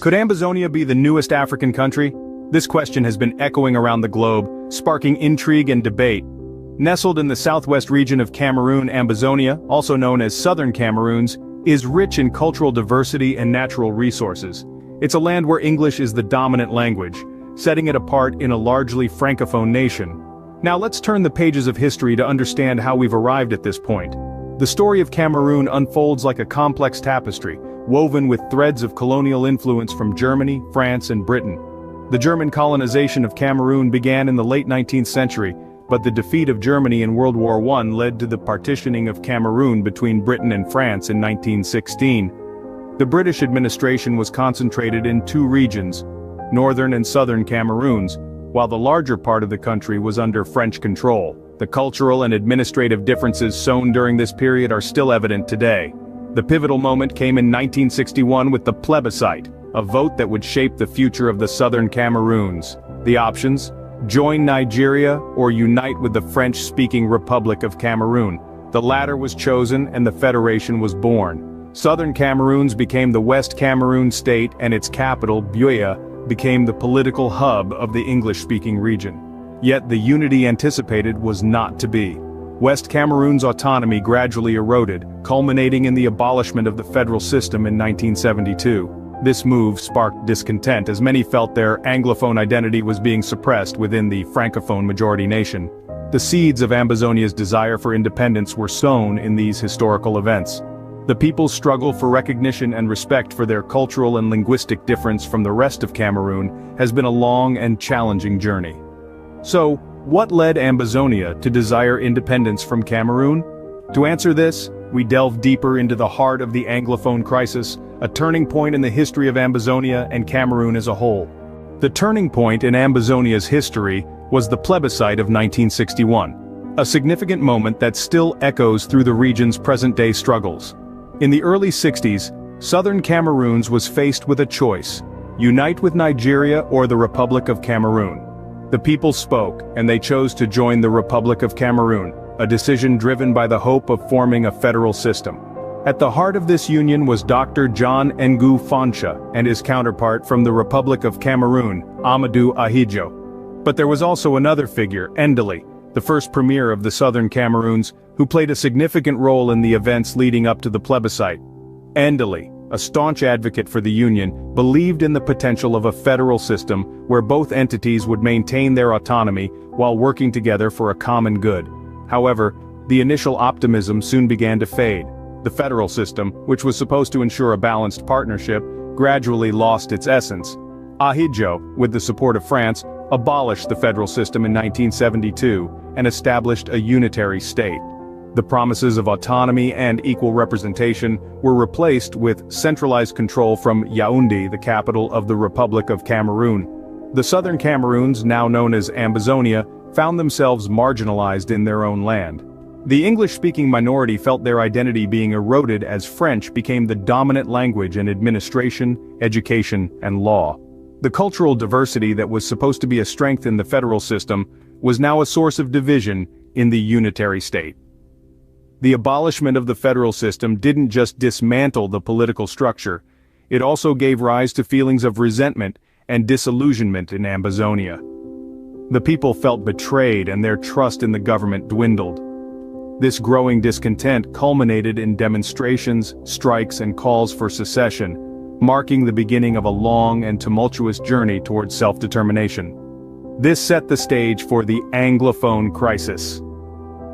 Could Ambazonia be the newest African country? This question has been echoing around the globe, sparking intrigue and debate. Nestled in the southwest region of Cameroon, Ambazonia, also known as Southern Cameroons, is rich in cultural diversity and natural resources. It's a land where English is the dominant language, setting it apart in a largely francophone nation. Now let's turn the pages of history to understand how we've arrived at this point. The story of Cameroon unfolds like a complex tapestry, woven with threads of colonial influence from Germany, France, and Britain. The German colonization of Cameroon began in the late 19th century, but the defeat of Germany in World War I led to the partitioning of Cameroon between Britain and France in 1916. The British administration was concentrated in two regions, northern and southern Cameroons, while the larger part of the country was under French control. The cultural and administrative differences sown during this period are still evident today. The pivotal moment came in 1961 with the plebiscite, a vote that would shape the future of the Southern Cameroons. The options: join Nigeria or unite with the French-speaking Republic of Cameroon. The latter was chosen and the federation was born. Southern Cameroons became the West Cameroon state, and its capital, Viva, became the political hub of the English-speaking region. Yet the unity anticipated was not to be. West Cameroon's autonomy gradually eroded, culminating in the abolishment of the federal system in 1972. This move sparked discontent as many felt their Anglophone identity was being suppressed within the Francophone majority nation. The seeds of Ambazonia's desire for independence were sown in these historical events. The people's struggle for recognition and respect for their cultural and linguistic difference from the rest of Cameroon has been a long and challenging journey. So, what led Ambazonia to desire independence from Cameroon? To answer this, we delve deeper into the heart of the Anglophone crisis, a turning point in the history of Ambazonia and Cameroon as a whole. The turning point in Ambazonia's history was the plebiscite of 1961, a significant moment that still echoes through the region's present-day struggles. In the early 60s, Southern Cameroons was faced with a choice: unite with Nigeria or the Republic of Cameroon. The people spoke, and they chose to join the Republic of Cameroon, a decision driven by the hope of forming a federal system. At the heart of this union was Dr. John Ngu Fansha and his counterpart from the Republic of Cameroon, Amadou Ahidjo. But there was also another figure, Ndeli, the first premier of the Southern Cameroons, who played a significant role in the events leading up to the plebiscite. Ndeli, a staunch advocate for the Union, believed in the potential of a federal system where both entities would maintain their autonomy while working together for a common good. However, the initial optimism soon began to fade. The federal system, which was supposed to ensure a balanced partnership, gradually lost its essence. Ahidjo, with the support of France, abolished the federal system in 1972 and established a unitary state. The promises of autonomy and equal representation were replaced with centralized control from Yaoundé, the capital of the Republic of Cameroon. The Southern Cameroons, now known as Ambazonia, found themselves marginalized in their own land. The English-speaking minority felt their identity being eroded as French became the dominant language in administration, education, and law. The cultural diversity that was supposed to be a strength in the federal system was now a source of division in the unitary state. The abolishment of the federal system didn't just dismantle the political structure, it also gave rise to feelings of resentment and disillusionment in Ambazonia. The people felt betrayed and their trust in the government dwindled. This growing discontent culminated in demonstrations, strikes, and calls for secession, marking the beginning of a long and tumultuous journey towards self-determination. This set the stage for the Anglophone crisis.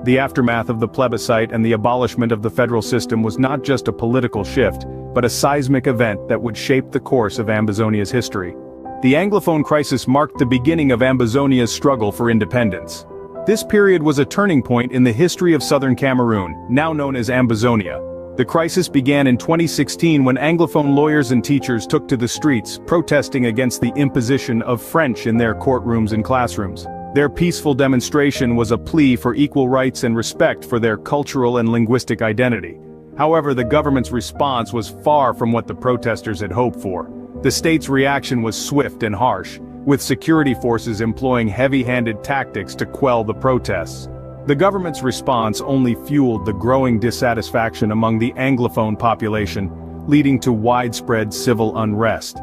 The aftermath of the plebiscite and the abolishment of the federal system was not just a political shift, but a seismic event that would shape the course of Ambazonia's history. The Anglophone crisis marked the beginning of Ambazonia's struggle for independence. This period was a turning point in the history of Southern Cameroon, now known as Ambazonia. The crisis began in 2016 when Anglophone lawyers and teachers took to the streets, protesting against the imposition of French in their courtrooms and classrooms. Their peaceful demonstration was a plea for equal rights and respect for their cultural and linguistic identity. However, the government's response was far from what the protesters had hoped for. The state's reaction was swift and harsh, with security forces employing heavy-handed tactics to quell the protests. The government's response only fueled the growing dissatisfaction among the Anglophone population, leading to widespread civil unrest.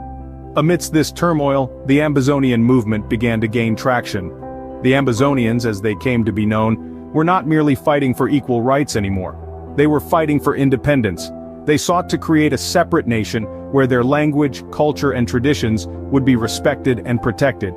Amidst this turmoil, the Ambazonian movement began to gain traction. The Ambazonians, as they came to be known, were not merely fighting for equal rights anymore. They were fighting for independence. They sought to create a separate nation where their language, culture, and traditions would be respected and protected.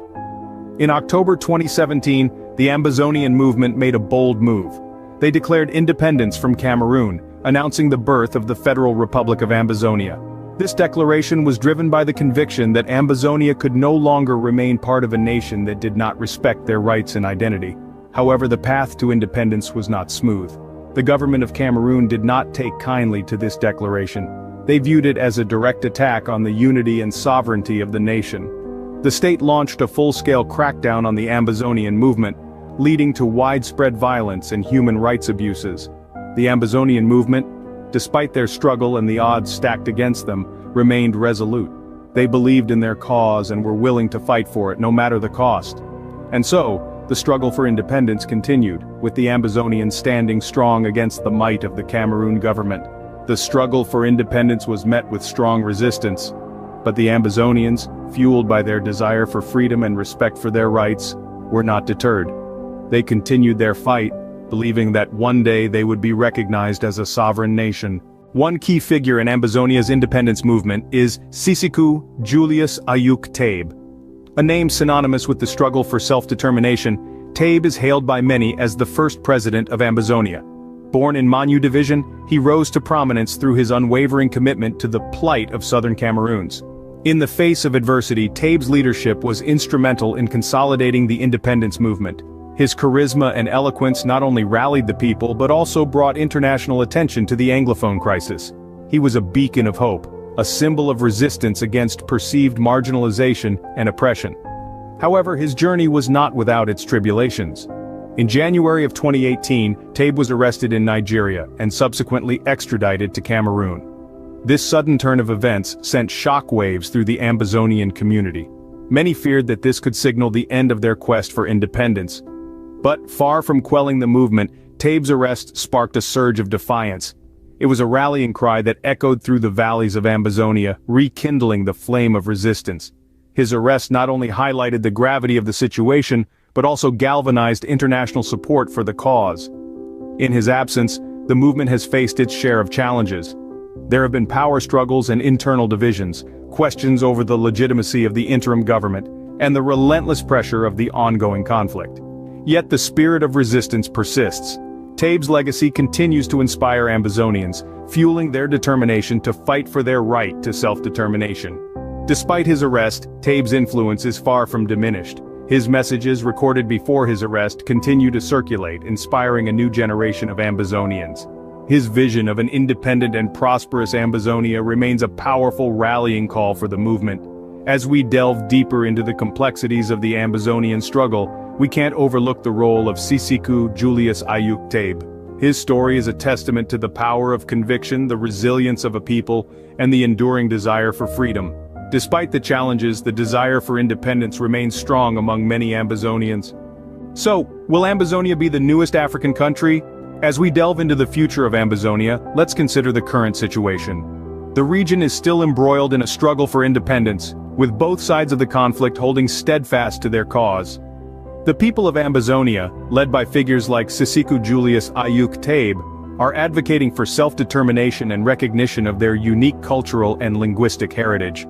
In October 2017, the Ambazonian movement made a bold move. They declared independence from Cameroon, announcing the birth of the Federal Republic of Ambazonia. This declaration was driven by the conviction that Ambazonia could no longer remain part of a nation that did not respect their rights and identity. However, the path to independence was not smooth. The government of Cameroon did not take kindly to this declaration. They viewed it as a direct attack on the unity and sovereignty of the nation. The state launched a full-scale crackdown on the Ambazonian movement, leading to widespread violence and human rights abuses. The Ambazonian movement, despite their struggle and the odds stacked against them, remained resolute. They believed in their cause and were willing to fight for it no matter the cost. And so, the struggle for independence continued, with the Ambazonians standing strong against the might of the Cameroon government. The struggle for independence was met with strong resistance, but the Ambazonians, fueled by their desire for freedom and respect for their rights, were not deterred. They continued their fight, believing that one day they would be recognized as a sovereign nation. One key figure in Ambazonia's independence movement is Sisiku Julius Ayuk Tabe. A name synonymous with the struggle for self-determination, Tabe is hailed by many as the first president of Ambazonia. Born in Manu Division, he rose to prominence through his unwavering commitment to the plight of southern Cameroons. In the face of adversity, Tabe's leadership was instrumental in consolidating the independence movement. His charisma and eloquence not only rallied the people but also brought international attention to the Anglophone crisis. He was a beacon of hope, a symbol of resistance against perceived marginalization and oppression. However, his journey was not without its tribulations. In January of 2018, Tabe was arrested in Nigeria and subsequently extradited to Cameroon. This sudden turn of events sent shockwaves through the Ambazonian community. Many feared that this could signal the end of their quest for independence. But far from quelling the movement, Tabe's arrest sparked a surge of defiance. It was a rallying cry that echoed through the valleys of Ambazonia, rekindling the flame of resistance. His arrest not only highlighted the gravity of the situation, but also galvanized international support for the cause. In his absence, the movement has faced its share of challenges. There have been power struggles and internal divisions, questions over the legitimacy of the interim government, and the relentless pressure of the ongoing conflict. Yet the spirit of resistance persists. Tabe's legacy continues to inspire Ambazonians, fueling their determination to fight for their right to self-determination. Despite his arrest, Tabe's influence is far from diminished. His messages recorded before his arrest continue to circulate, inspiring a new generation of Ambazonians. His vision of an independent and prosperous Ambazonia remains a powerful rallying call for the movement. As we delve deeper into the complexities of the Ambazonian struggle, we can't overlook the role of Sisiku Julius Ayuk Tabe. His story is a testament to the power of conviction, the resilience of a people, and the enduring desire for freedom. Despite the challenges, the desire for independence remains strong among many Ambazonians. So, will Ambazonia be the newest African country? As we delve into the future of Ambazonia, let's consider the current situation. The region is still embroiled in a struggle for independence, with both sides of the conflict holding steadfast to their cause. The people of Ambazonia, led by figures like Sisiku Julius Ayuk Tabe, are advocating for self-determination and recognition of their unique cultural and linguistic heritage.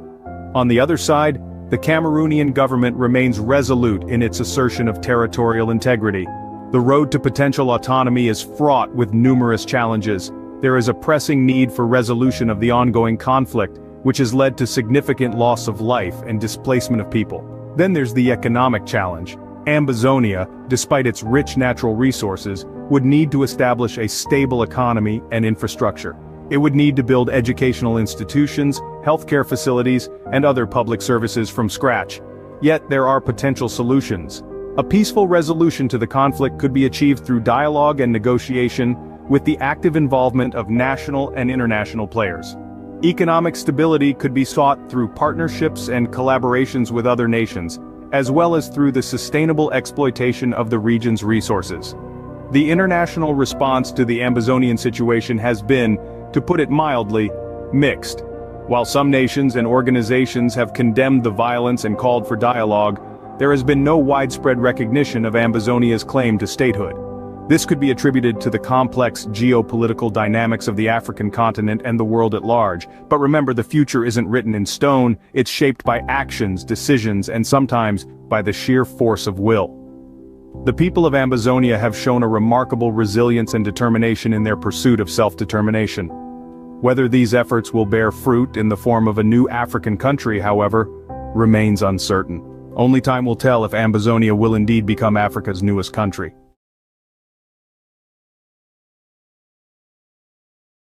On the other side, the Cameroonian government remains resolute in its assertion of territorial integrity. The road to potential autonomy is fraught with numerous challenges. There is a pressing need for resolution of the ongoing conflict, which has led to significant loss of life and displacement of people. Then there's the economic challenge. Ambazonia, despite its rich natural resources, would need to establish a stable economy and infrastructure. It would need to build educational institutions, healthcare facilities, and other public services from scratch. Yet there are potential solutions. A peaceful resolution to the conflict could be achieved through dialogue and negotiation, with the active involvement of national and international players. Economic stability could be sought through partnerships and collaborations with other nations, as well as through the sustainable exploitation of the region's resources. The international response to the Ambazonian situation has been, to put it mildly, mixed. While some nations and organizations have condemned the violence and called for dialogue, there has been no widespread recognition of Ambazonia's claim to statehood. This could be attributed to the complex geopolitical dynamics of the African continent and the world at large. But remember, the future isn't written in stone, it's shaped by actions, decisions, and sometimes by the sheer force of will. The people of Ambazonia have shown a remarkable resilience and determination in their pursuit of self-determination. Whether these efforts will bear fruit in the form of a new African country, however, remains uncertain. Only time will tell if Ambazonia will indeed become Africa's newest country.